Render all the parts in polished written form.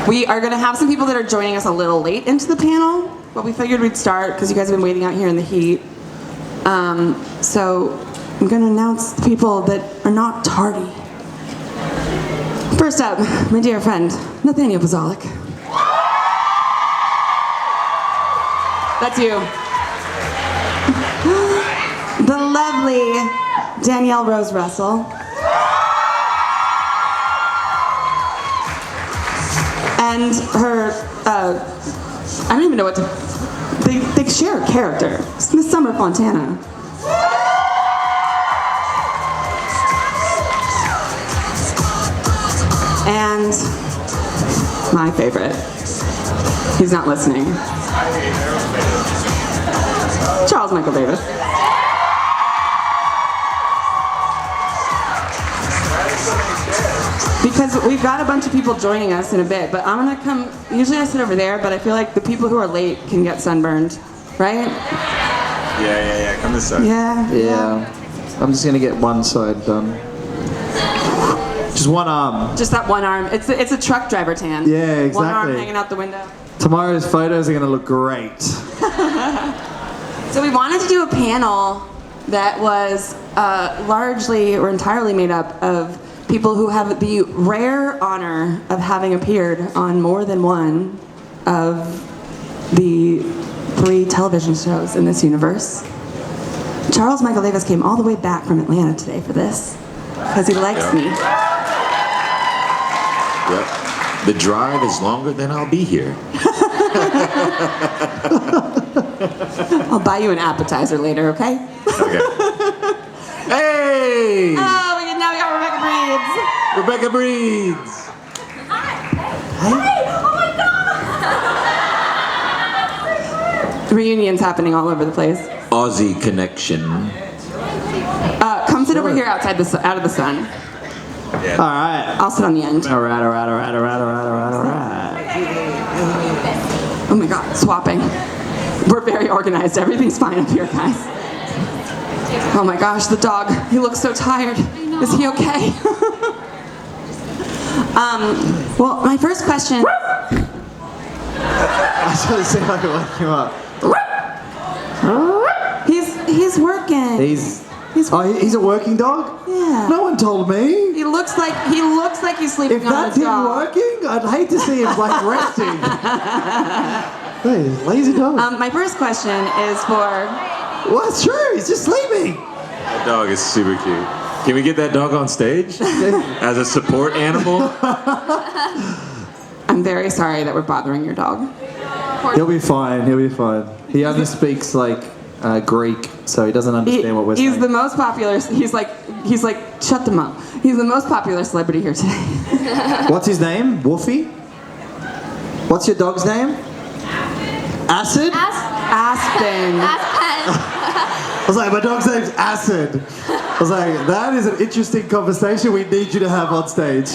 We are going to have some people that are joining us a little late into the panel, but we figured we'd start because you guys have been waiting out here in the heat. So I'm going to announce the people that are not tardy. First up, my dear friend, Nathaniel Buzolic. That's you. The lovely Danielle Rose Russell. And her, I don't even know what to, they share a character. It's Miss Summer Fontana. And my favorite, he's not listening, Charles Michael Davis. Because we've got a bunch of people joining us in a bit, but I'm gonna come, usually I sit over there, but I feel like the people who are late can get sunburned, right? Yeah, come this side. Yeah. I'm just gonna get one side done. Just one arm. Just that one arm. It's a truck driver tan. Yeah, exactly. One arm hanging out the window. Tomorrow's photos are gonna look great. So we wanted to do a panel that was largely or entirely made up of people who have the rare honor of having appeared on more than one of the 3 television shows in this universe. Charles Michael Davis came all the way back from Atlanta today for this, because he likes me. Yep. The drive is longer than I'll be here. I'll buy you an appetizer later, okay? Okay. Hey! Oh, now we got Rebecca Breeds. Rebecca Breeds. Hey! Oh my God! Reunions happening all over the place. Aussie connection. Come sit over here outside out of the sun. Yeah. All right. I'll sit on the end. All right. Oh my God, swapping. We're very organized. Everything's fine up here, guys. Oh my gosh, the dog. He looks so tired. Is he okay? Well, my first question. I should have said I could wake him up. He's working. He's a working dog? Yeah. No one told me. He looks like he's sleeping If on that his didn't dog. working, I'd hate to see him like resting. Hey, lazy dog. My first question is for. Well, it's true. He's just sleeping. That dog is super cute. Can we get that dog on stage as a support animal? I'm very sorry that we're bothering your dog. He'll be fine. He only speaks like Greek, so he doesn't understand what we're saying. He's the most popular. He's like, shut them up. He's the most popular celebrity here today. What's his name? Wolfie? What's your dog's name? Acid? Aspen. I was like, my dog's name's Acid. I was like, that is an interesting conversation we need you to have on stage.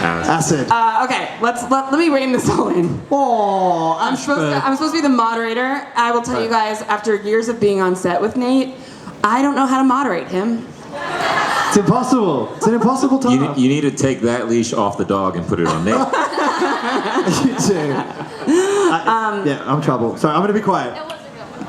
Acid. Okay, let me rein this all in. Oh, I'm supposed to be the moderator. I will tell you guys, after years of being on set with Nate, I don't know how to moderate him. It's impossible. It's an impossible task. You need to take that leash off the dog and put it on Nate. You too. Yeah, I'm in trouble. Sorry, I'm gonna be quiet.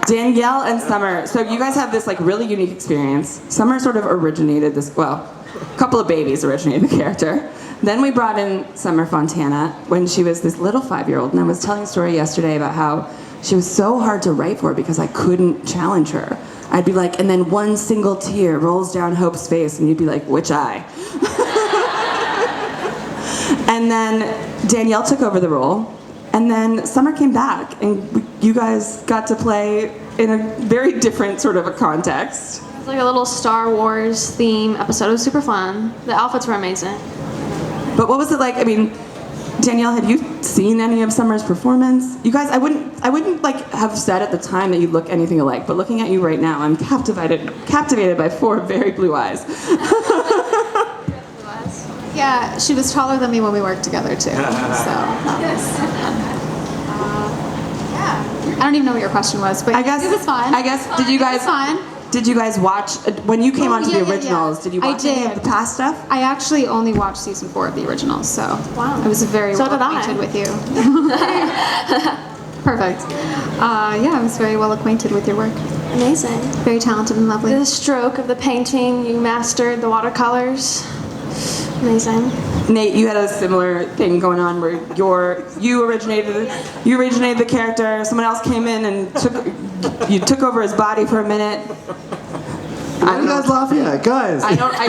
Danielle and Summer. So you guys have this like really unique experience. Summer sort of originated this. Well, a couple of babies originated the character. Then we brought in Summer Fontana when she was this little 5-year-old, and I was telling a story yesterday about how she was so hard to write for because I couldn't challenge her. I'd be like, and then one single tear rolls down Hope's face, and you'd be like, which eye? And then Danielle took over the role, and then Summer came back, and you guys got to play in a very different sort of a context. It's like a little Star Wars theme episode. It was super fun. The outfits were amazing. But what was it like? I mean, Danielle, had you seen any of Summer's performance? You guys, I wouldn't like have said at the time that you look anything alike, but looking at you right now, I'm captivated by 4 very blue eyes. Yeah, she was taller than me when we worked together too. So that was yeah. I don't even know what your question was, but I guess it was fun. I guess did you guys It was fun. did you guys watch when you came onto yeah, the yeah, originals? yeah. Did you I watch any of did. the past stuff? I actually only watched season 4 of the originals, so Wow. I was very So well did I. acquainted with you. Perfect. Yeah, I was very well acquainted with your work. Amazing. Very talented and lovely. The stroke of the painting, you mastered the watercolors. Amazing. Nate, you had a similar thing going on where you originated the character. Someone else came in and you took over his body for a minute. What are you guys laughing at? Guys,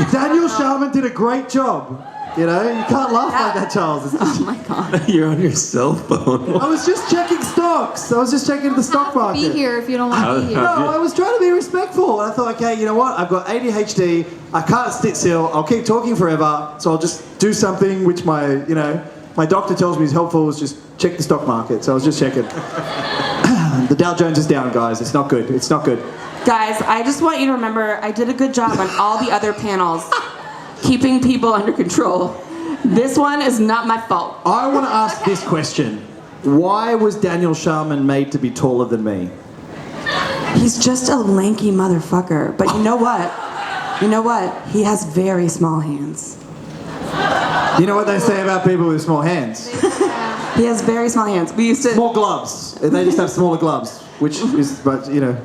Danielle Sharman did a great job. You know, you can't laugh like that, Charles. It's just, Oh my god. You're on your cell phone. I was just checking stocks. I was just checking the stock market. Be here if you don't want to be here. No, I was trying to be respectful. And I thought, okay, you know what? I've got ADHD. I can't sit still. I'll keep talking forever. So I'll just do something which my doctor tells me is helpful, is just check the stock market. So I was just checking. The Dow Jones is down, guys. It's not good. It's not good. Guys, I just want you to remember I did a good job on all the other panels, keeping people under control. This one is not my fault. I want to ask this question. Why was Danielle Sharman made to be taller than me? He's just a lanky motherfucker. But you know what? You know what? He has very small hands. You know what they say about people with small hands? He has very small hands. We used to. Small gloves. They just have smaller gloves, which is, but you know.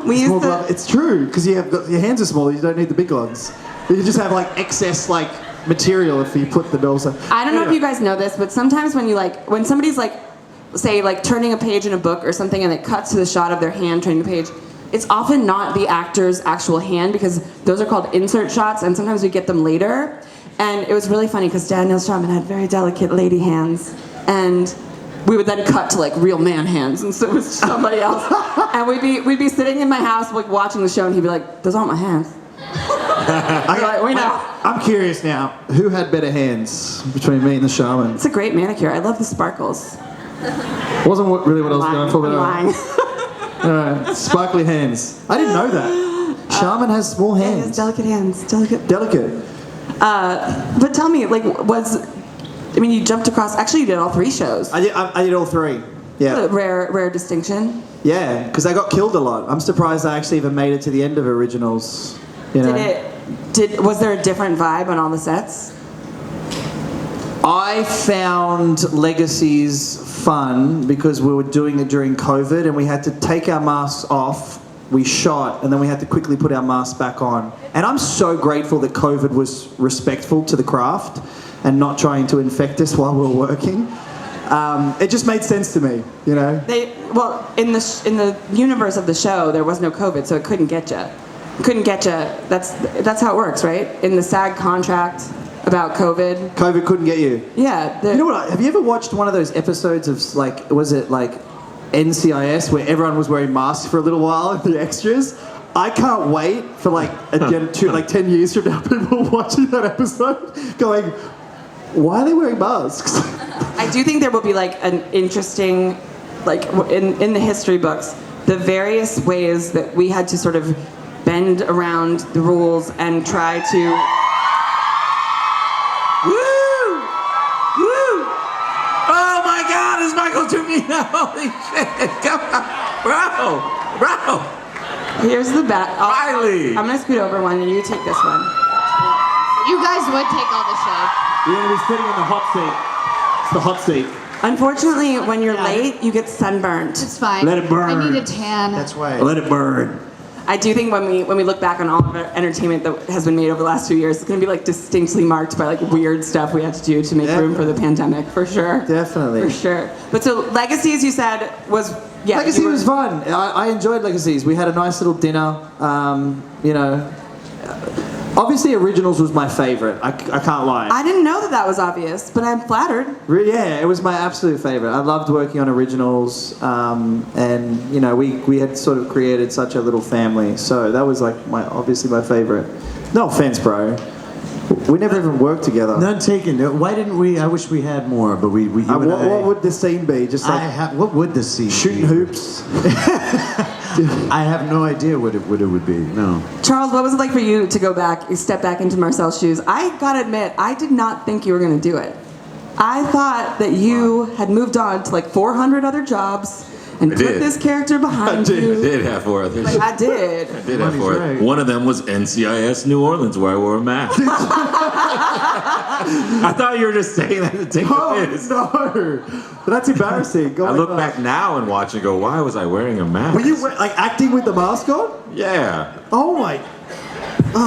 We used Small to. glove. It's true, because your hands are smaller, you don't need the big gloves. You can just have like excess like material if you put the nose on. I don't know if you guys know this, but sometimes when somebody's like, say like turning a page in a book or something, and it cuts to the shot of their hand turning the page, it's often not the actor's actual hand, because those are called insert shots, and sometimes we get them later. And it was really funny because Danielle Sharman had very delicate lady hands, and we would then cut to like real man hands, and so it was somebody else. And we'd be sitting in my house like watching the show, and he'd be like, "Those aren't my hands." Like, we know. I'm curious now, who had better hands between me and the Sharman? It's a great manicure. I love the sparkles. Wasn't really what I was going for, but I'm lying. sparkly hands. I didn't know that. Sharman has small He has hands. delicate hands. Delicate. But tell me, like, you jumped across. Actually, you did all 3 shows. I did all 3. Yeah. Rare distinction. Yeah, because I got killed a lot. I'm surprised I actually even made it to the end of Originals. You know? Was there a different vibe on all the sets? I found Legacies fun because we were doing it during COVID and we had to take our masks off. We shot and then we had to quickly put our masks back on. And I'm so grateful that COVID was respectful to the craft and not trying to infect us while we were working. It just made sense to me, you know. In the universe of the show, there was no COVID, so it couldn't get you. That's how it works, right? In the SAG contract about COVID. COVID couldn't get you. Yeah. You know what? Have you ever watched one of those episodes of like, was it like NCIS where everyone was wearing masks for a little while, the extras? I can't wait for like 10 years from now, people watching that episode going, why are they wearing masks? I do think there will be like an interesting, like in the history books, the various ways that we had to sort of bend around the rules and try to. Woo! Woo! Oh my God, it's Michael Trevino! Holy shit! Come on, bro! Here's the bat. Riley! I'm gonna scoot over one and you take this one. You guys would take all the shade. You're going to be sitting in the hot seat. It's the hot seat. Unfortunately, when you're late, you get sunburned. It's fine. Let it burn. I need a tan. That's right. Let it burn. I do think when we look back on all of our entertainment that has been made over the last 2 years, it's going to be like distinctly marked by like weird stuff we had to do to make room for the pandemic, for sure. Definitely. For sure. But so Legacies, you said, was Legacy was fun. I enjoyed Legacies. We had a nice little dinner. You know, obviously Originals was my favorite. I can't lie. I didn't know that was obvious, but I'm flattered. Yeah, it was my absolute favorite. I loved working on Originals, and you know, we had sort of created such a little family. So that was like obviously my favorite. No offense, bro. We never even worked together. None taken. Why didn't we? I wish we had more, but we what would the scene be? Just like what would the scene shooting be? hoops? I have no idea what it would be. No. Charles, what was it like for you to go back, step back into Marcel's shoes? I gotta admit, I did not think you were gonna do it. I thought that you had moved on to like 400 other jobs and I put did. this character behind I you. did have 4 others. Like, I did. I did have Money's 4. right. One of them was NCIS New Orleans, where I wore a mask. I thought you were just saying that to take the Oh piss. no, but that's embarrassing. I look back now and watch and go, why was I wearing a mask? Were you like acting with the mask on? Yeah. Oh my.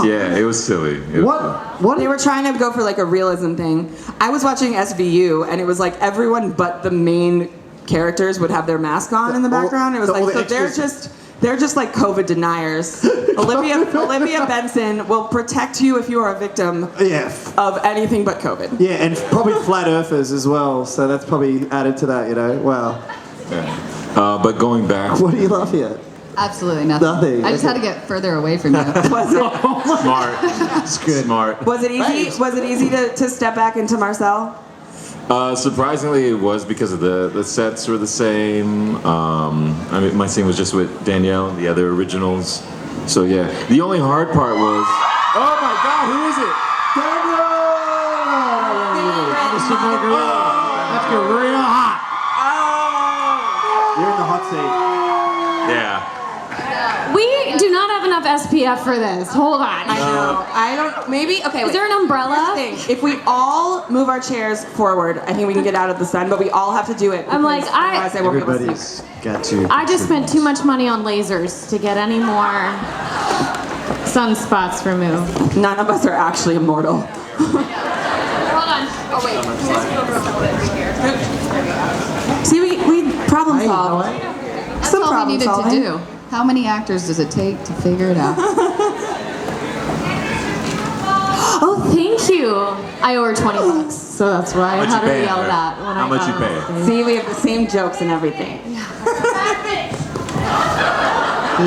Yeah, it was silly. It was What? What? They were trying to go for like a realism thing. I was watching SVU, and it was like everyone but the main characters would have their mask on in the background. It was all like, the so extras- they're just like COVID deniers. Olivia Benson will protect you if you are a victim Yeah. of anything but COVID. Yeah, and probably flat earthers as well. So that's probably added to that. Wow. but going back, What do you love here? Absolutely nothing. Nothing, I just okay. had to get further away from you. smart. It's good. Smart. Was it easy? Was it easy to step back into Marcel? Surprisingly, it was because of the sets were the same. I mean, my scene was just with Danielle, the other originals. So yeah, the only hard part was. Oh my God, who is it? Mr. Marguerite. Let's get real hot. You're in the hot seat. Yeah. We do not have enough SPF for this. Hold on. I know. I don't. Maybe. Okay. Is wait. there an umbrella? Here's the thing. If we all move our chairs forward, I think we can get out of the sun. But we all have to do it. I'm like, because otherwise I won't be able to see. Everybody's got to. I just spent too much money on lasers to get any more sunspots removed. None of us are actually immortal. Hold on. Oh wait. See, we problem solve. That's Some all we problem needed solving. to do. How many actors does it take to figure it out? Oh, thank you. I owe her $20, so that's why I How much had you her paying yell her? that when How I much got you on pay? stage. See, we have the same jokes and everything.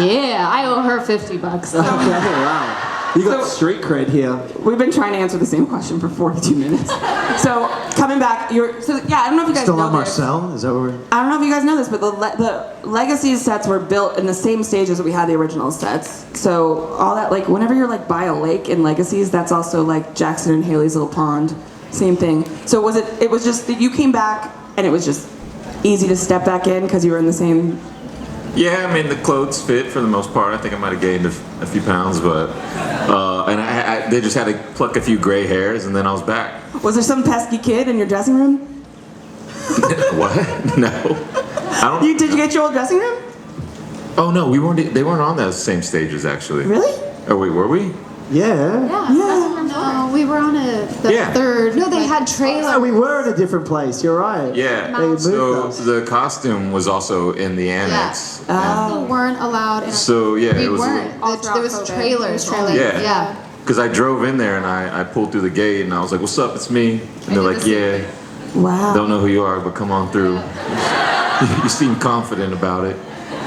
Yeah, I owe her $50. Okay, wow. You got street cred here. We've been trying to answer the same question for 42 minutes. So coming back, I don't know if you guys Still know on this. Marcel? Is that what we're... I don't know if you guys know this, but the Legacy sets were built in the same stages that we had the original sets. So all that, like, whenever you're like by a lake in Legacies, that's also like Jackson and Haley's little pond, same thing. So it was just that you came back and it was just easy to step back in because you were in the same. Yeah, I mean the clothes fit for the most part. I think I might have gained a few pounds, but and they just had to pluck a few gray hairs, and then I was back. Was there some pesky kid in your dressing room? What? No. I don't. Did you get your old dressing room? Oh no, we weren't. They weren't on those same stages actually. Really? Oh wait, were we? Yeah. No, we were on the Yeah. third. No, they had trailers. No, we were in a different place. You're right. Yeah. They moved So us. the costume was also in the annex. People weren't allowed in. So yeah, We it was. weren't. All There was throughout COVID. trailers. There was only. trailers. Yeah. Because I drove in there and I pulled through the gate and I was like, "What's up? It's me." And they're did like, the "Yeah, Wow. don't know who you are, but come on through." You seem confident about it.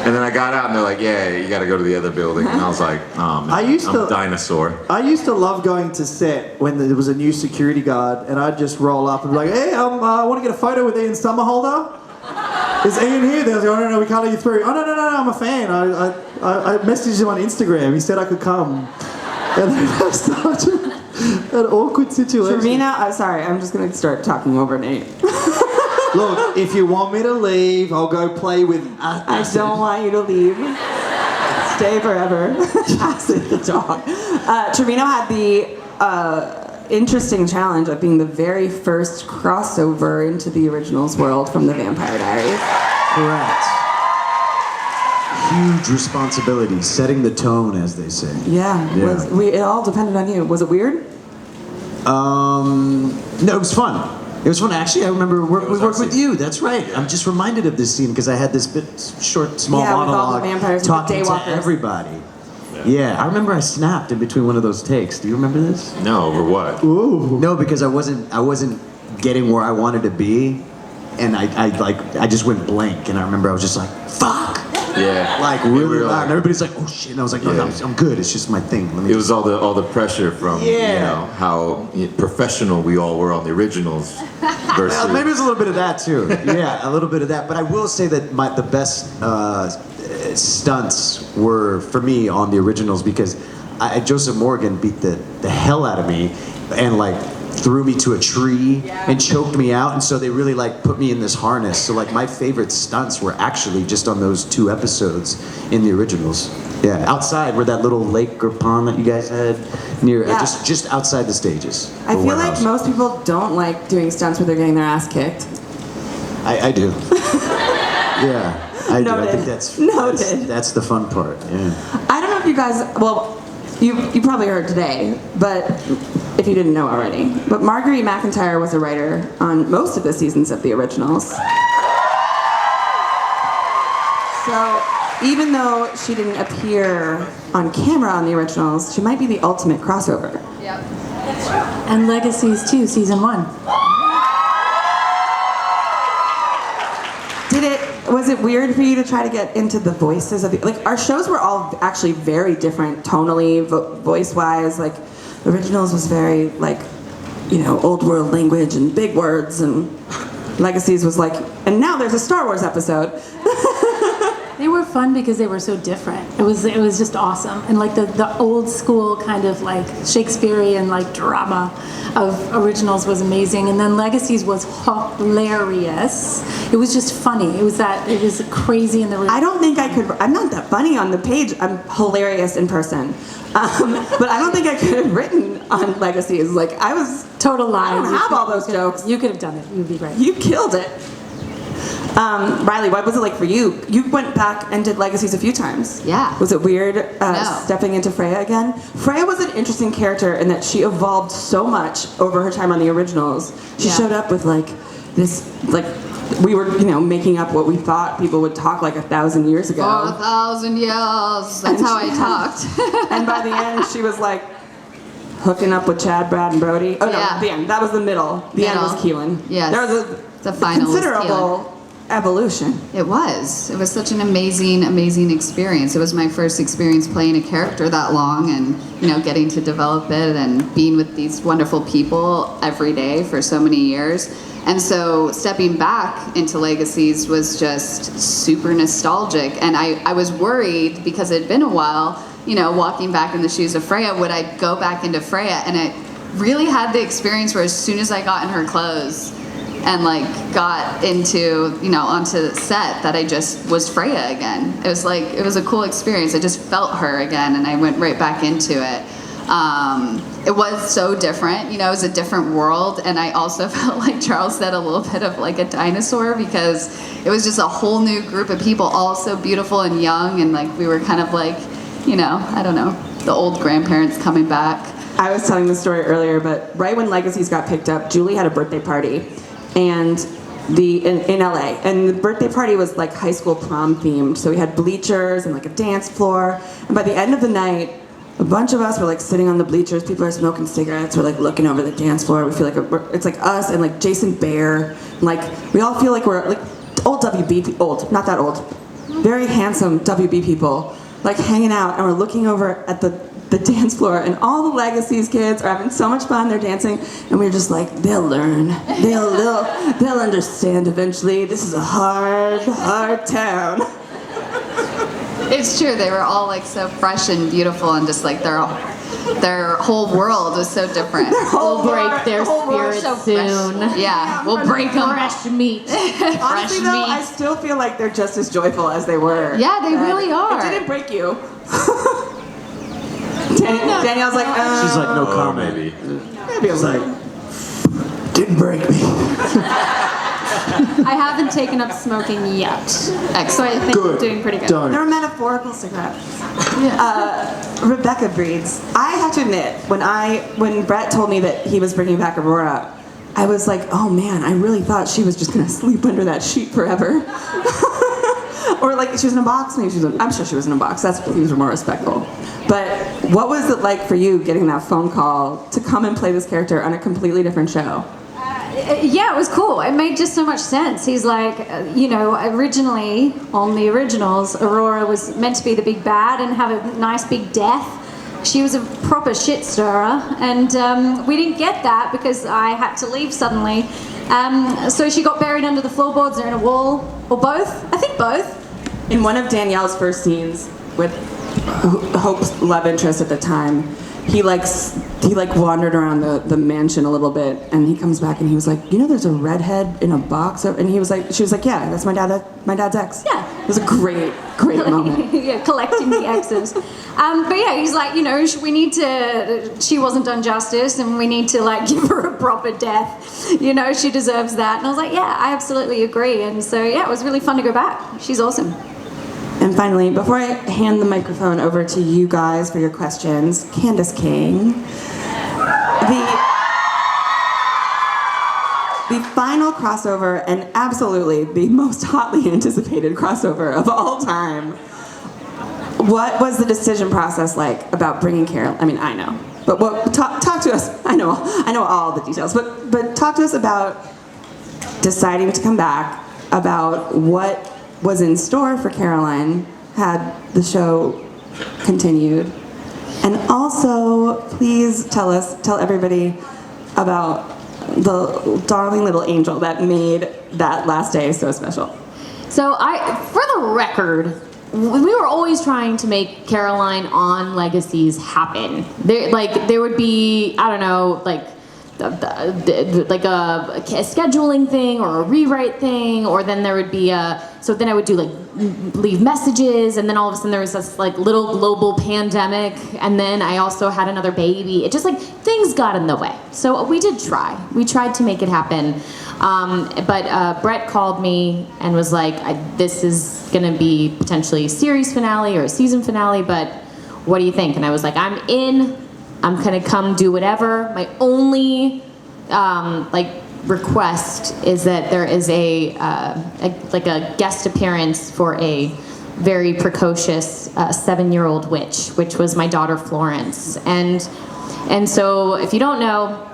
And then I got out and they're like, "Yeah, you got to go to the other building." And I was like, "Oh man, I'm a dinosaur." I used to love going to set when there was a new security guard, and I'd just roll up and be like, "Hey, I want to get a photo with Ian Summerholder. Is Ian here?" They're like, "Oh no, we can't let you through." "Oh no, I'm a fan. I messaged him on Instagram. He said I could come." And then that's such an awkward situation. Trevino, I'm sorry, I'm just gonna start talking over Nate. Look, if you want me to leave, I'll go play with. I don't want you to leave. Stay forever. Acid the dog. Trevino had the interesting challenge of being the very first crossover into the originals world from the Vampire Diaries. Correct. Huge responsibility, setting the tone, as they say. Yeah, it all depended on you. Was it weird? No, it was fun. It was fun. Actually, I remember we worked with you. That's right. I'm just reminded of this scene because I had this small Yeah, with all the monologue vampires and the talking to daywalkers. everybody. Yeah, I remember I snapped in between one of those takes. Do you remember this? No, over what? Ooh. No, because I wasn't getting where I wanted to be, and I just went blank, and I remember I was just like, "Fuck!" Yeah. Like And we really were loud, like- and everybody's like, "Oh shit!" And I was like, "No, Yeah. I'm good. It's just my thing." Let me It was all the pressure from you Yeah. know how professional we all were on the originals versus Well, maybe it's a little bit of that too. Yeah, a little bit of that. But I will say that the best stunts were for me on the originals because Joseph Morgan beat the hell out of me, and like threw me to a tree and choked me out, and so they really like put me in this harness. So like my favorite stunts were actually just on those 2 episodes in the originals. Yeah, outside where that little lake or pond that you guys had near, Yeah. just outside the stages. I or feel like warehouse. most people don't like doing stunts where they're getting their ass kicked. I do. Yeah, I do. I Noted. think that's Noted. that's the fun part. Yeah. I don't know if you guys, well, you probably heard today, but if you didn't know already, but Marguerite MacIntyre was a writer on most of the seasons of the originals. So even though she didn't appear on camera on the originals, she might be the ultimate crossover. Yep. And Legacies too, season 1. Was it weird for you to try to get into the voices of the, like, our shows were all actually very different tonally, voice-wise. Like, originals was very, like, you know, old world language and big words, and Legacies was like, and now there's a Star Wars episode. They were fun because they were so different. It was just awesome. And like the old school kind of like Shakespearean like drama of originals was amazing. And then Legacies was hilarious. It was just funny. It was crazy in the I don't think I could, I'm not that funny on the page. I'm hilarious in person. But I don't think I could have written on Legacies. Like, I was, total lie. I don't have all those jokes. You could have done it. You'd be great. You killed it. Riley, what was it like for you? You went back and did Legacies a few times. Yeah. Was it weird No. stepping into Freya again? Freya was an interesting character in that she evolved so much over her time on the originals. She Yeah. showed up with like this, like, we were, you know, making up what we thought people would talk like 1,000 years ago. 4,000 years. That's how I talked. And by the end, she was like hooking up with Chad, Brad, and Brody. Oh no, Yeah. the end. That was the middle. The end was Middle. Keelan. Yes. There was The final was considerable evolution. It was such an amazing experience. It was my first experience playing a character that long, and you know, getting to develop it and being with these wonderful people every day for so many years. And so stepping back into Legacies was just super nostalgic. And I was worried because it had been a while, you know, walking back in the shoes of Freya, would I go back into Freya? And I really had the experience where as soon as I got in her clothes and like got into, you know, onto set, that I just was Freya again. It was like, it was a cool experience. I just felt her again, and I went right back into it. It was so different, you know, it was a different world, and I also felt like Charles said, a little bit of like a dinosaur, because it was just a whole new group of people, all so beautiful and young, and like we were kind of like, you know, I don't know, the old grandparents coming back. I was telling the story earlier, but right when Legacies got picked up, Julie had a birthday party, and in LA, and the birthday party was like high school prom themed. So we had bleachers and like a dance floor, and by the end of the night, a bunch of us were like sitting on the bleachers. People are smoking cigarettes. We're like looking over the dance floor. We feel like it's like us and like Jason Bear. And, like, we all feel like we're like old WB, old, not that old, very handsome WB people, like hanging out, and we're looking over at the dance floor, and all the Legacies kids are having so much fun. They're dancing, and we're just like, they'll learn. They'll understand eventually. This is a hard town. It's true, they were all like so fresh and beautiful, and just like their whole world was so different. We'll break their spirits soon. Yeah, we'll break them. Fresh meat. Honestly, though, I still feel like they're just as joyful as they were. Yeah, they really are. It didn't break you. Danielle's like, She's like, no Oh, comment. maybe. maybe it was like, Didn't break me. I haven't taken up smoking yet. So I think I'm doing pretty good. Don't. they're metaphorical cigarettes. Rebecca breeds. I have to admit, when Brett told me that he was bringing back Aurora, I was like, oh man, I really thought she was just gonna sleep under that sheet forever. Or like she was in a box. Maybe I'm sure she was in a box. That's things were more respectful. But what was it like for you getting that phone call to come and play this character on a completely different show? Yeah, it was cool. It made just so much sense. He's like, you know, originally on the originals, Aurora was meant to be the big bad and have a nice big death. She was a proper shit stirrer, and we didn't get that because I had to leave suddenly. So she got buried under the floorboards or in a wall, or both. I think both. In one of Danielle's first scenes with Hope's love interest at the time, he wandered around the mansion a little bit, and he comes back and he was like, there's a redhead in a box, and she was like, yeah, that's my dad's ex. Yeah. It was a great moment. Yeah, collecting the exes. But yeah, he's like, we need to, she wasn't done justice, and we need to give her a proper death. She deserves that. And I was like, yeah, I absolutely agree. And so yeah, it was really fun to go back. She's awesome. And finally, before I hand the microphone over to you guys for your questions, Candice King, the final crossover, and absolutely the most hotly anticipated crossover of all time. What was the decision process like about bringing Carol? I mean, I know, but talk to us. I know all the details, but talk to us about deciding to come back, about what was in store for Caroline had the show continued, and also please tell everybody about the darling little angel that made that last day so special. So for the record, we were always trying to make Caroline on Legacies happen. There would be, I don't know, like a scheduling thing or a rewrite thing, or then there would be so then I would do leave messages, and then all of a sudden there was this little global pandemic, and then I also had another baby. It just things got in the way. So we tried to make it happen. But Brett called me and was like, this is gonna be potentially a series finale or a season finale, but what do you think? And I was like, I'm in. I'm gonna come do whatever. My only request is that there is a guest appearance for a very precocious 7-year-old witch, which was my daughter Florence. And so if you don't know,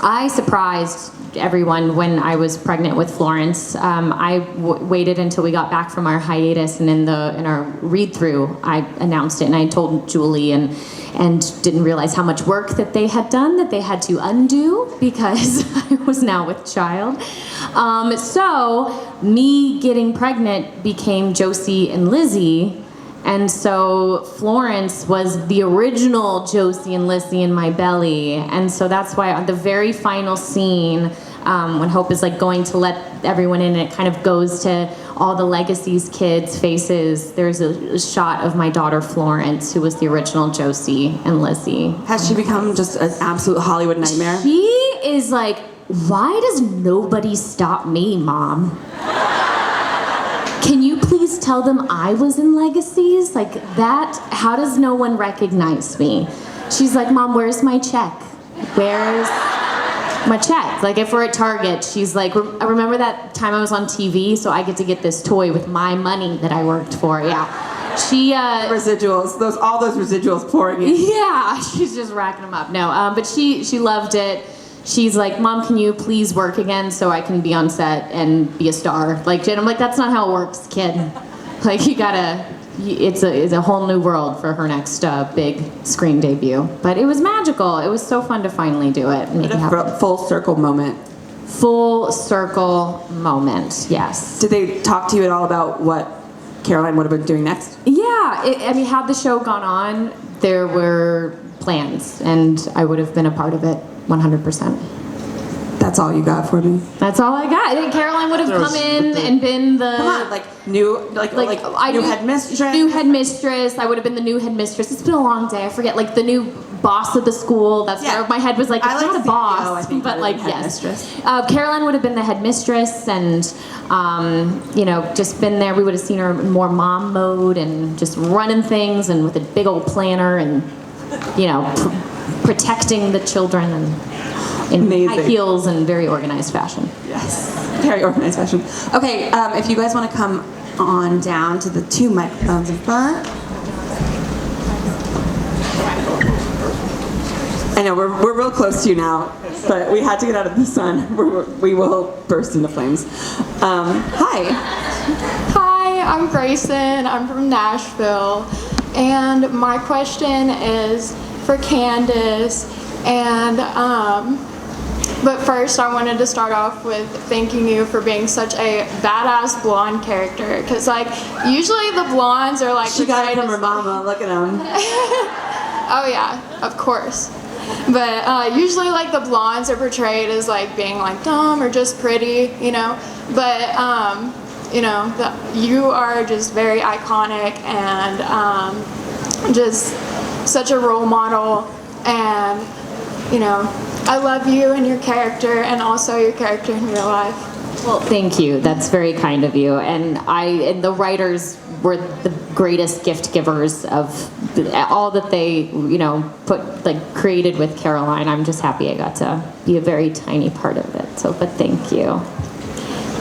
I surprised everyone when I was pregnant with Florence. I waited until we got back from our hiatus, and in our read-through, I announced it, and I told Julie and didn't realize how much work that they had done, that they had to undo because I was now with child. So me getting pregnant became Josie and Lizzie. And so Florence was the original Josie and Lizzie in my belly. And so that's why on the very final scene, when Hope is going to let everyone in, and it kind of goes to all the Legacies kids' faces, there's a shot of my daughter Florence, who was the original Josie and Lizzie. Has she become just an absolute Hollywood nightmare? She is why does nobody stop me, Mom? Can you please tell them I was in Legacies? How does no one recognize me? She's like, Mom, where's my check? Where's my check? If we're at Target, she's like, I remember that time I was on TV, so I get to get this toy with my money that I worked for. Yeah. She, residuals, all those residuals pouring in. Yeah, she's just racking them up. No, but she loved it. She's like, Mom, can you please work again so I can be on set and be a star? And I'm like, that's not how it works, kid. You gotta, it's a whole new world for her next big screen debut. But it was magical. It was so fun to finally do it and make it happen. Full circle moment. Full circle moment, yes. Did they talk to you at all about what Caroline would have been doing next? Yeah, had the show gone on, there were plans, and I would have been a part of it 100%. That's all you got for me? That's all I got. I think Caroline would have come in and been the... Come on, new headmistress? New headmistress. I would have been the new headmistress. It's been a long day. I forget, the new boss of the school. That's where my head was it's not a boss, but yes. Caroline would have been the headmistress, and just been there. We would have seen her in more mom mode and just running things, and with a big old planner, and protecting the children, and in high heels and very organized fashion. Yes, very organized fashion. Okay, if you guys want to come on down to the 2 microphones in front. I know, we're real close to you now, but we had to get out of the sun. We will burst into flames. Hi. Hi, I'm Grayson. I'm from Nashville. And my question is for Candice. And but first I wanted to start off with thanking you for being such a badass blonde character, because usually the blondes are she got it from her mama. Look at them. Oh yeah, of course. But usually like the blondes are portrayed as like being like dumb or just pretty, you know. But you know, you are just very iconic and just such a role model. And you know, I love you and your character, and also your character in real life. Well, thank you. That's very kind of you. And the writers were the greatest gift givers of all that they, you know, created with Caroline. I'm just happy I got to be a very tiny part of it. So, but thank you.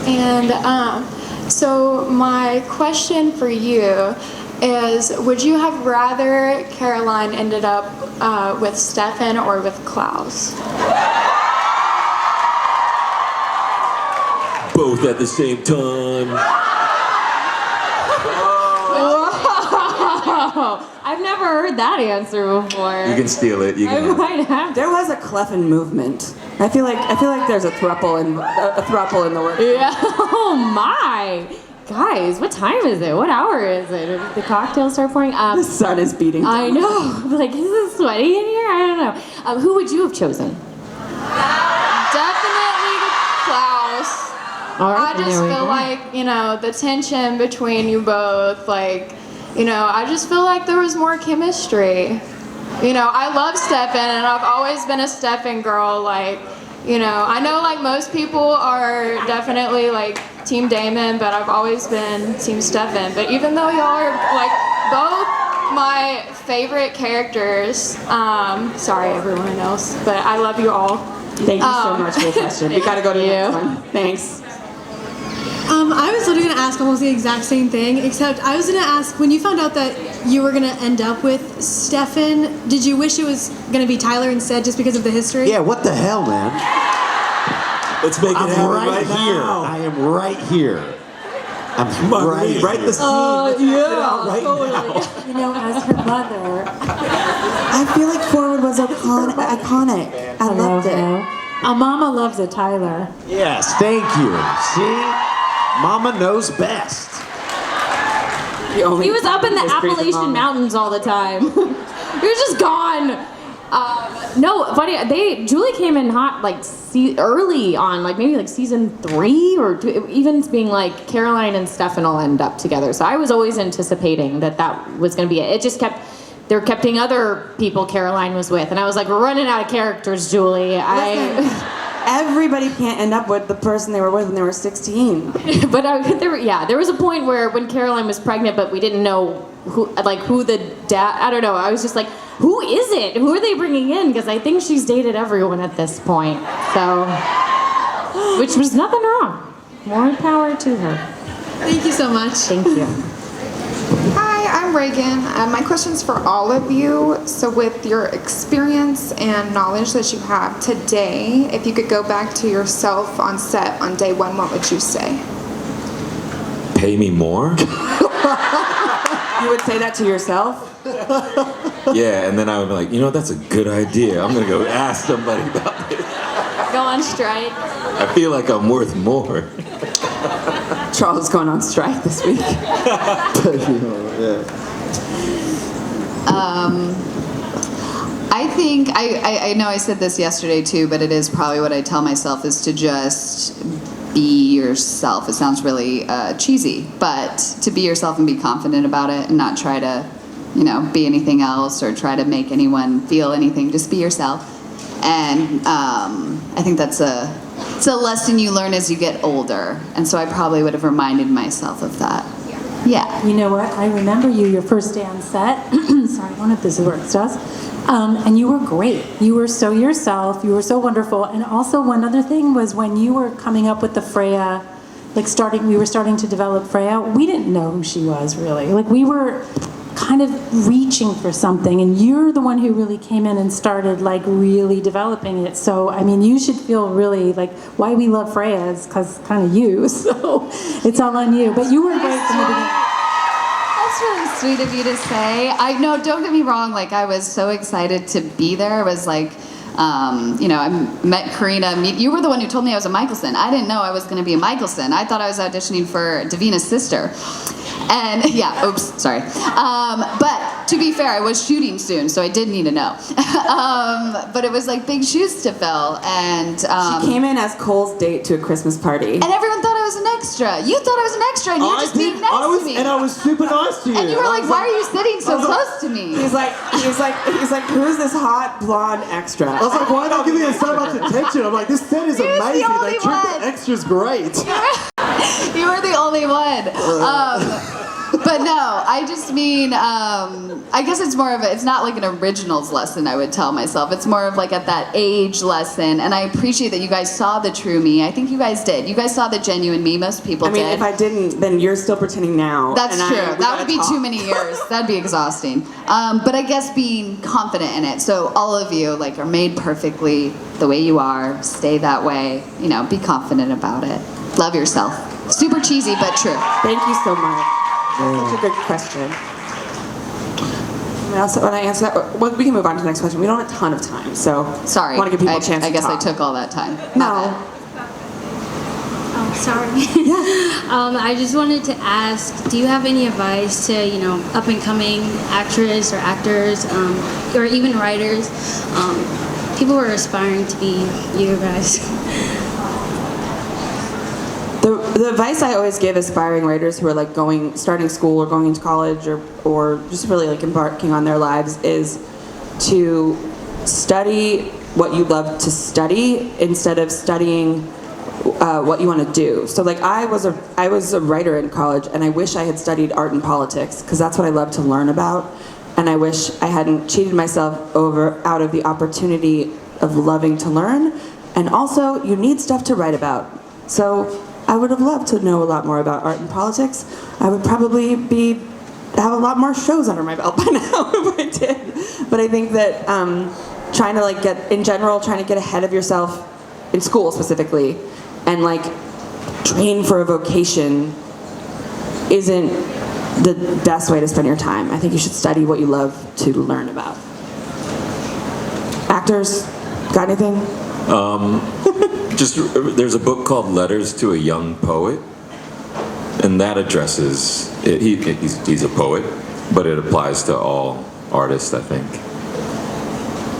And so my question for you is, would you have rather Caroline ended up with Stefan or with Klaus? Both at the same time. Whoa! I've never heard that answer before. You can steal it. You I can. might have. There was a Cleffin movement. I feel like there's a throuple in the works. Yeah. Oh my. Guys, what time is it? What hour is it? Did the cocktails start pouring? The sun is beating down. I know. Like, is it sweaty in here? I don't know. Who would you have chosen? Definitely Klaus. All right, I just feel like, you know, the tension between you both, like, you know, I just feel like there was more chemistry. You know, I love Stefan, and I've always been a Stefan girl. Like, you know, I know like most people are definitely like Team Damon, but I've always been Team Stefan. But even though y'all are like both my favorite characters, sorry everyone else, but I love you all. Thank you so much for the question. We gotta go to the next one. Thanks. I was literally going to ask almost the exact same thing, except I was going to ask, when you found out that you were going to end up with Stefan, did you wish it was going to be Tyler instead just because of the history? Yeah, what the hell, man? Let's make it happen right here. now. I am right here. I'm Marguerite, right the scene. Let's act it out right now. You know, as her mother. I feel like Forward was iconic. I loved it. A mama loves a Tyler. Yes, thank you. See? Mama knows best. He was up in the Appalachian Mountains all the time. He was just gone. No, funny. Julie came in hot like early on, like maybe like season 3 or 2, even being like Caroline and Stefan will end up together. So I was always anticipating that was going to be it. It just kept. They were keeping other people Caroline was with, and I was like, we're running out of characters, Julie. Everybody can't end up with the person they were with when they were 16. But there was a point where when Caroline was pregnant, but we didn't know who the dad. I don't know. I was just like, who is it? Who are they bringing in? Because I think she's dated everyone at this point. So, which was nothing wrong. More power to her. Thank you so much. Thank you. Hi, I'm Reagan. My question's for all of you. So with your experience and knowledge that you have today, if you could go back to yourself on set on day 1, what would you say? Pay me more? You would say that to yourself? Yeah, and then I would be like, you know, that's a good idea. I'm gonna go ask somebody about this. Go on strike. I feel like I'm worth more. Charles is going on strike this week. I think, I know I said this yesterday too, but it is probably what I tell myself is to just be yourself. It sounds really cheesy, but to be yourself and be confident about it and not try to, you know, be anything else or try to make anyone feel anything. Just be yourself. And I think it's a lesson you learn as you get older. And so I probably would have reminded myself of that. Yeah. You know what? I remember you your first day on set. Sorry, I don't know if this works, does. And you were great. You were so yourself. You were so wonderful. And also one other thing was when you were coming up with the Freya, we were starting to develop Freya, we didn't know who she was really. Like we were kind of reaching for something, and you're the one who really came in and started like really developing it. So I mean, you should feel really like why we love Freya is because kind of you. So it's all on you. But you were great from the beginning. That's really sweet of you to say. I know, don't get me wrong, like I was so excited to be there. I was like, you know, I met Carina. You were the one who told me I was a Michelson. I didn't know I was going to be a Michelson. I thought I was auditioning for Davina's sister. And yeah, oops, sorry. But To be fair, I was shooting soon, so I did need to know. But it was like big shoes to fill, and she came in as Cole's date to a Christmas party. and everyone thought I was an extra. You thought I was an extra, and you were just being nice to me. And I was super nice to you. And you were like, "Why are you sitting so close to me?" He's like, who's this hot blonde extra? I was like, why are they giving us so much attention? I'm like, this set is He was the amazing. only They treat one. the extras great. You were the only one. But no, I just mean, I guess it's more of it's not like an originals lesson, I would tell myself. It's more of like at that age lesson. And I appreciate that you guys saw the true me. I think you guys did. You guys saw the genuine me. Most people did. If I didn't, then you're still pretending now. That's and true. we That gotta would be talk. too many years. That'd be exhausting. But I guess being confident in it. So all of you like are made perfectly the way you are. Stay that way. You know, be confident about it. Love yourself. Super cheesy, but true. Thank you so much. That's such a good question. When I answer that, well, we can move on to the next question. We don't have a ton of time, so Sorry. I want to give people a chance I to guess talk. I took all that time. No. Oh, sorry. I just wanted to ask, do you have any advice to, up and coming actress or actors, or even writers, people who are aspiring to be you guys? The advice I always give aspiring writers who are starting school or going into college or just really embarking on their lives is to study what you love to study instead of studying what you want to do. So I was a writer in college, and I wish I had studied art and politics because that's what I love to learn about. And I wish I hadn't cheated myself out of the opportunity of loving to learn. And also, you need stuff to write about. So I would have loved to know a lot more about art and politics. I would probably have a lot more shows under my belt by now if I did. But I think that trying to get ahead of yourself in school specifically, and train for a vocation isn't the best way to spend your time. I think you should study what you love to learn about. Actors, got anything? There's a book called Letters to a Young Poet, and that addresses, he's a poet, but it applies to all artists, I think.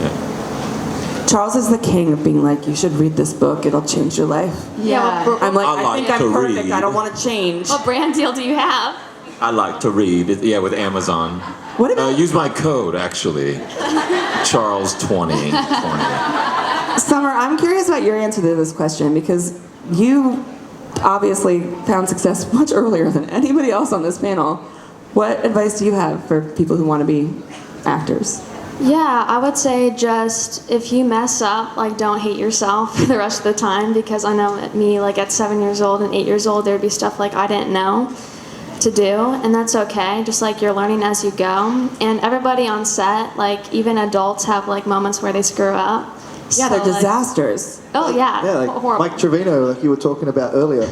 Yeah. Charles is the king of being you should read this book, it'll change your life. Yeah. I'm I think I'm perfect, read. I don't want to change. What brand deal do you have? I like to read, with Amazon. What about use my code, actually. Charles2020. Summer, I'm curious about your answer to this question because you obviously found success much earlier than anybody else on this panel. What advice do you have for people who want to be actors? Yeah, I would say just if you mess up, don't hate yourself for the rest of the time, because I know at me, at 7 years old and 8 years old, there'd be stuff I didn't know to do, and that's okay. Just you're learning as you go. And everybody on set, even adults have moments where they screw up. Yeah, they're disasters. Oh yeah. Yeah, horrible. like Trevino, you were talking about earlier.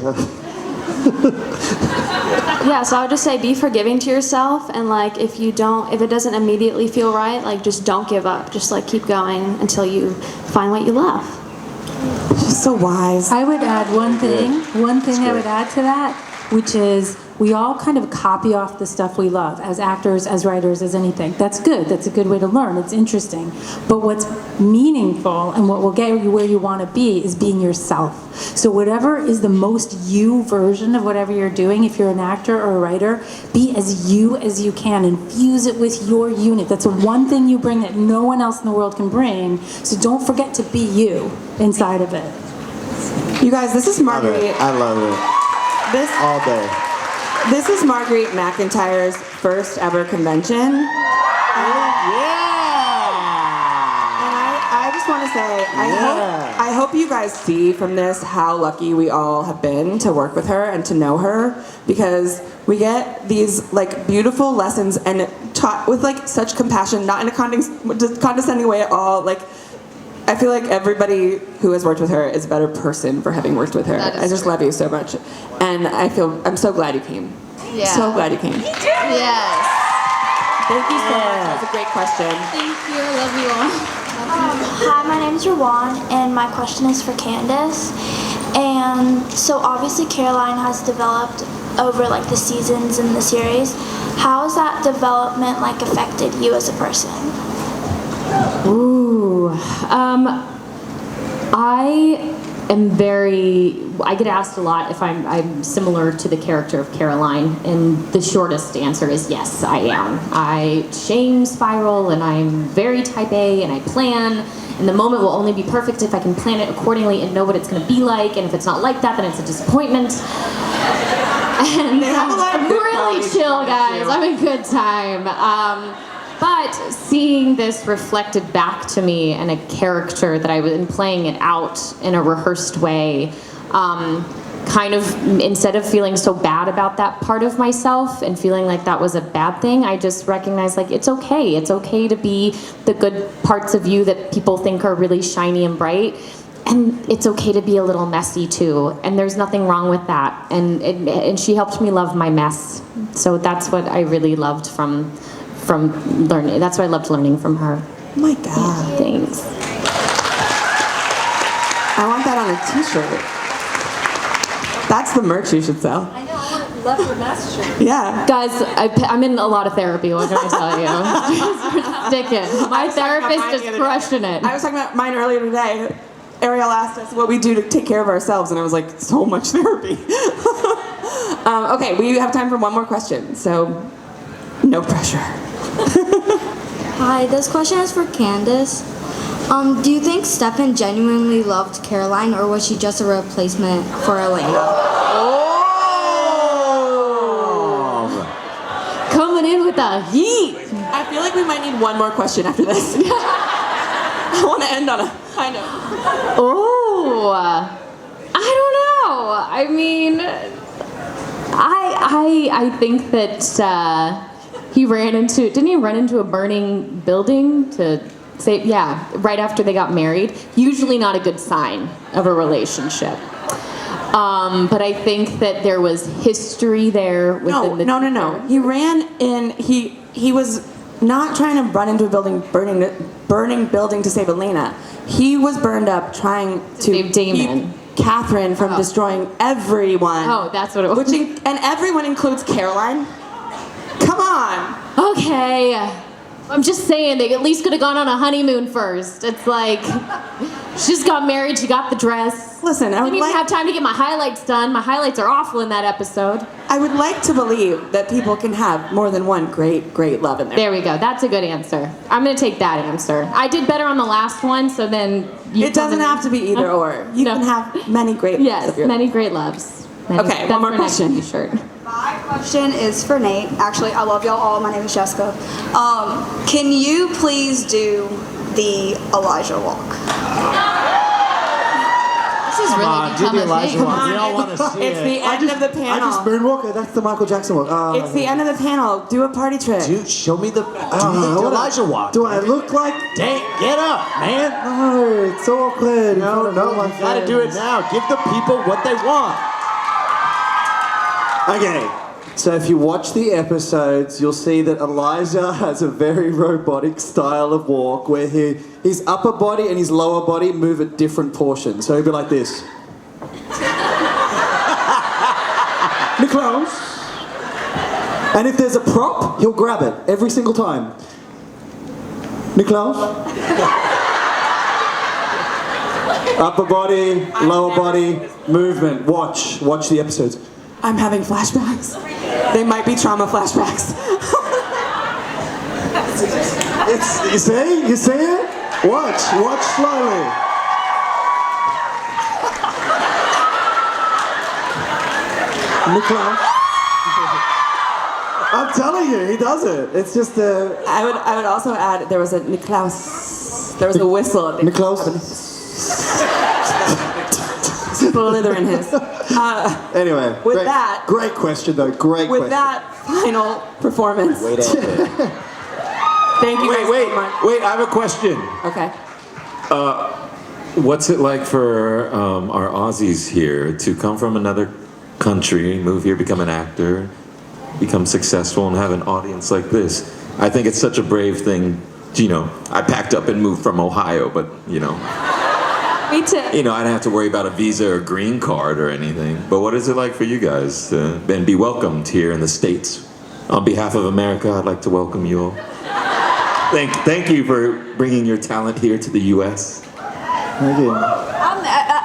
Yeah, so I would just say be forgiving to yourself, and if it doesn't immediately feel right, just don't give up. Just keep going until you find what you love. She's so wise. I would add one thing. One thing I would add to that, which is we all kind of copy off the stuff we love as actors, as writers, as anything. That's good. That's a good way to learn. It's interesting. But what's meaningful and what will get you where you want to be is being yourself. So whatever is the most you version of whatever you're doing, if you're an actor or a writer, be as you can. Infuse it with your unit. That's the one thing you bring that no one else in the world can bring. So don't forget to be you inside of it. You guys, this is Marguerite. I love it. All day. This is Marguerite MacIntyre's first ever convention. And I just want to say, I hope you guys see from this how lucky we all have been to work with her and to know her, because we get these beautiful lessons and taught with such compassion, not in a condescending way at all. I feel like everybody who has worked with her is a better person for having worked with her. I just love you so much. And I'm so glad you came. Yeah. So glad you came. Yes. Thank you so much. That was a great question. Thank you. I love you all. Hi, my name is Rawan, and my question is for Candice. And so obviously Caroline has developed over the seasons in the series. how has that development like affected you as a person? Ooh, I get asked a lot if I'm similar to the character of Caroline, and the shortest answer is yes, I am. I shame spiral, and I'm very type A, and I plan, and the moment will only be perfect if I can plan it accordingly and know what it's going to be like, and if it's not like that, then it's a disappointment. And I'm really chill, guys. I'm a good time. But seeing this reflected back to me in a character that I was playing it out in a rehearsed way, kind of, instead of feeling so bad about that part of myself and feeling like that was a bad thing, I just recognized like it's okay. It's okay to be the good parts of you that people think are really shiny and bright. And it's okay to be a little messy too, and there's nothing wrong with that. And she helped me love my mess. So that's what I really loved from learning. That's what I loved learning from her. Oh my God. Yeah, thanks. I want that on a t-shirt. That's the merch you should sell. I know, I love your mess shirt. Yeah. Guys, I'm in a lot of therapy, what can I tell you? Sticking. My therapist is crushing it. I was talking about mine earlier today. Ariel asked us what we do to take care of ourselves, and I was like, so much therapy. Okay, we have time for one more question, so no pressure. Hi, this question is for Candice. Do you think Stefan genuinely loved Caroline, or was she just a replacement for Elena? Oh! Coming in with the heat. I feel like we might need one more question after this. I want to end on a high note. Oh, I don't know. I mean, I think that didn't he run into a burning building to say, yeah, right after they got married? Usually not a good sign of a relationship. But I think that there was history there within No. He ran in, he was not trying to run into a burning building to save Elena. He was burned up trying to save Damon. keep Catherine from destroying everyone. Oh, that's what it was. And everyone includes Caroline. Come on. Okay. I'm just saying, they at least could have gone on a honeymoon first. It's like, she just got married, she got the dress. Listen, I didn't even have time to get my highlights done. My highlights are awful in that episode. I would like to believe that people can have more than one great, great love in there. There we go. That's a good answer. I'm going to take that answer. I did better on the last one, so then... It doesn't have to be either or. You can have many great loves. Yes, many great loves. Okay, one more question. Shirt. My question is for Nate. Actually, I love y'all all. My name is Jessica. Can you please do the Elijah walk? This is really become a thing. We all want to see It's the end of the panel. I just moonwalk. That's the Michael Jackson walk. It's the end of the panel. Do a party trick. Dude, show me the Elijah walk. Do I look like? Dang, get up, man. No, it's so awkward. No, you gotta do it now. Give the people what they want. Okay, so if you watch the episodes, you'll see that Elijah has a very robotic style of walk where his upper body and his lower body move at different portions. So he'll be like this. Niklaus. And if there's a prop, he'll grab it every single time. Niklaus. Upper body, lower body, movement. Watch the episodes. I'm having flashbacks. They might be trauma flashbacks. You see it? Watch slowly. Niklaus. I'm telling you, he does it. It's just a... I would also add, there was a Niklaus. There was a whistle. Niklaus. Slither in his. Anyway, great question though. Great question. With that final performance. Wait, Thank you guys so much. Wait, I have a question. Okay. What's it like for our Aussies here to come from another country, move here, become an actor, become successful, and have an audience like this? I think it's such a brave thing. You know, I packed up and moved from Ohio, but you know. Me too. You know, I didn't have to worry about a visa or green card or anything. But what is it like for you guys to be welcomed here in the States? On behalf of America, I'd like to welcome you all. Thank you for bringing your talent here to the U.S. Thank you.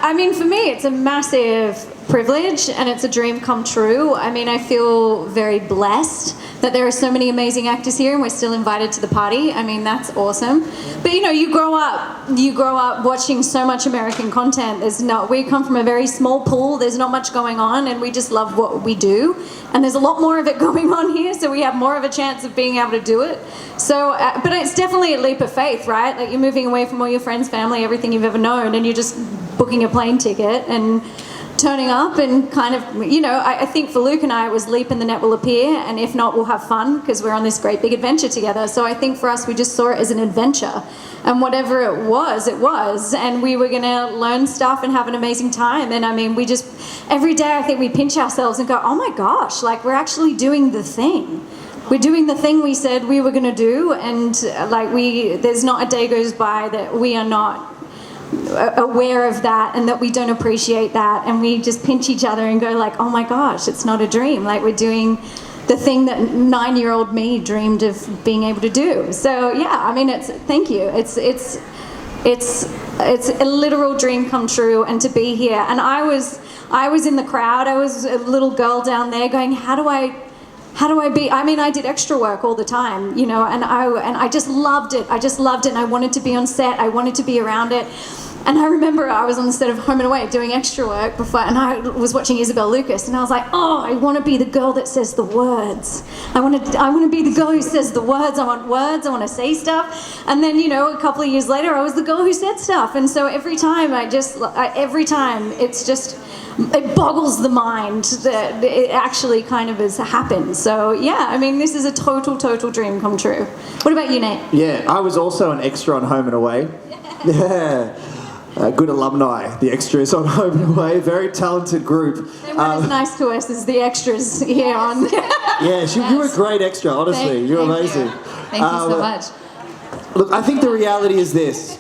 I mean, for me, it's a massive privilege and it's a dream come true. I mean, I feel very blessed that there are so many amazing actors here and we're still invited to the party. I mean, that's awesome. But you know, you grow up watching so much American content. We come from a very small pool. There's not much going on and we just love what we do. And there's a lot more of it going on here, so we have more of a chance of being able to do it. So, but it's definitely a leap of faith, right? Like you're moving away from all your friends, family, everything you've ever known, and you're just booking a plane ticket and turning up and kind of, you know, I think for Luke and I, it was leap and the net will appear, and if not, we'll have fun because we're on this great big adventure together. So I think for us, we just saw it as an adventure, and whatever it was, and we were gonna learn stuff and have an amazing time. And I mean, we just, every day I think we pinch ourselves and go, oh my gosh, like we're actually doing the thing. We're doing the thing we said we were gonna do, and there's not a day goes by that we are not aware of that and that we don't appreciate that, and we just pinch each other and go like, oh my gosh, it's not a dream, like we're doing the thing that 9-year-old me dreamed of being able to do. So yeah, I mean, thank you, it's a literal dream come true. And to be here, and I was in the crowd, I was a little girl down there going, how do I be, I mean, I did extra work all the time, you know, and I just loved it. And I wanted to be on set. I wanted to be around it. And I remember I was on the set of Home and Away doing extra work before, and I was watching Isabel Lucas, and I was like, oh, I want to be the girl that says the words. I want to be the girl who says the words. I want words. I want to say stuff. And then, you know, a couple of years later, I was the girl who said stuff. And so every time it's just, it boggles the mind that it actually kind of has happened. So yeah, I mean, this is a total dream come true. What about you, Nate? Yeah, I was also an extra on Home and Away. Yeah. Good alumni, the extras on Home and Away, very talented group. They weren't as nice to us as the extras here on. Yeah, you were a great extra, honestly. You were amazing. Thank you so much. Look, I think the reality is this.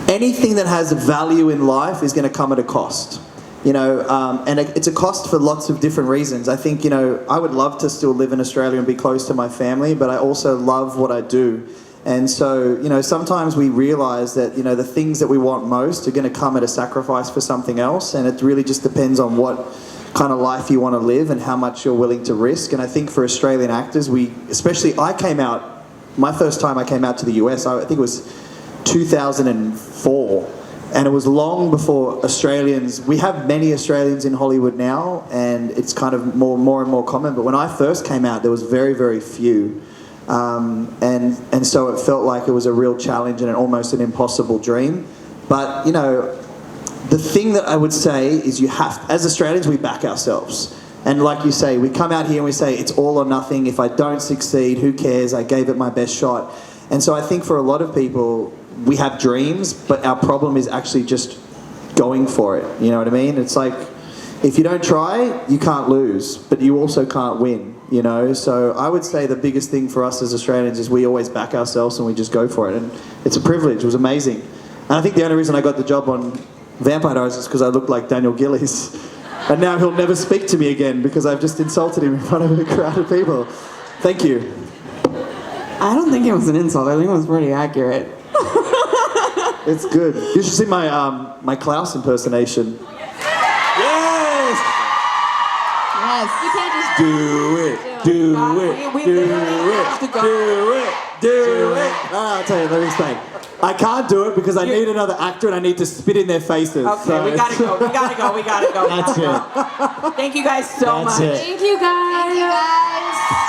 Anything that has value in life is going to come at a cost. You know, and it's a cost for lots of different reasons. I think, you know, I would love to still live in Australia and be close to my family, but I also love what I do. And so, you know, sometimes we realize that, you know, the things that we want most are going to come at a sacrifice for something else. And it really just depends on what kind of life you want to live and how much you're willing to risk. And I think for Australian actors, my first time I came out to the US, I think it was 2004. And it was long before Australians, we have many Australians in Hollywood now, and it's kind of more and more common. But when I first came out, there was very, very few. And so it felt like it was a real challenge and almost an impossible dream. But, you know, the thing that I would say is as Australians, we back ourselves. And like you say, we come out here and we say, it's all or nothing. If I don't succeed, who cares? I gave it my best shot. And so I think for a lot of people, we have dreams, but our problem is actually just going for it. You know what I mean? It's like, if you don't try, you can't lose, but you also can't win, you know? So I would say the biggest thing for us as Australians is we always back ourselves and we just go for it. And it's a privilege. It was amazing. And I think the only reason I got the job on Vampire Diaries is because I looked like Daniel Gillies. And now he'll never speak to me again because I've just insulted him in front of a crowd of people. Thank you. I don't think it was an insult. I think it was pretty accurate. It's good. You should see my Klaus impersonation. Yes! Yes. You can't just Do it. I'll tell you, let me explain. I can't do it because I need another actor and I need to spit in their faces. Okay, so we gotta go. That's it. Thank you guys so much. That's it. Thank you guys.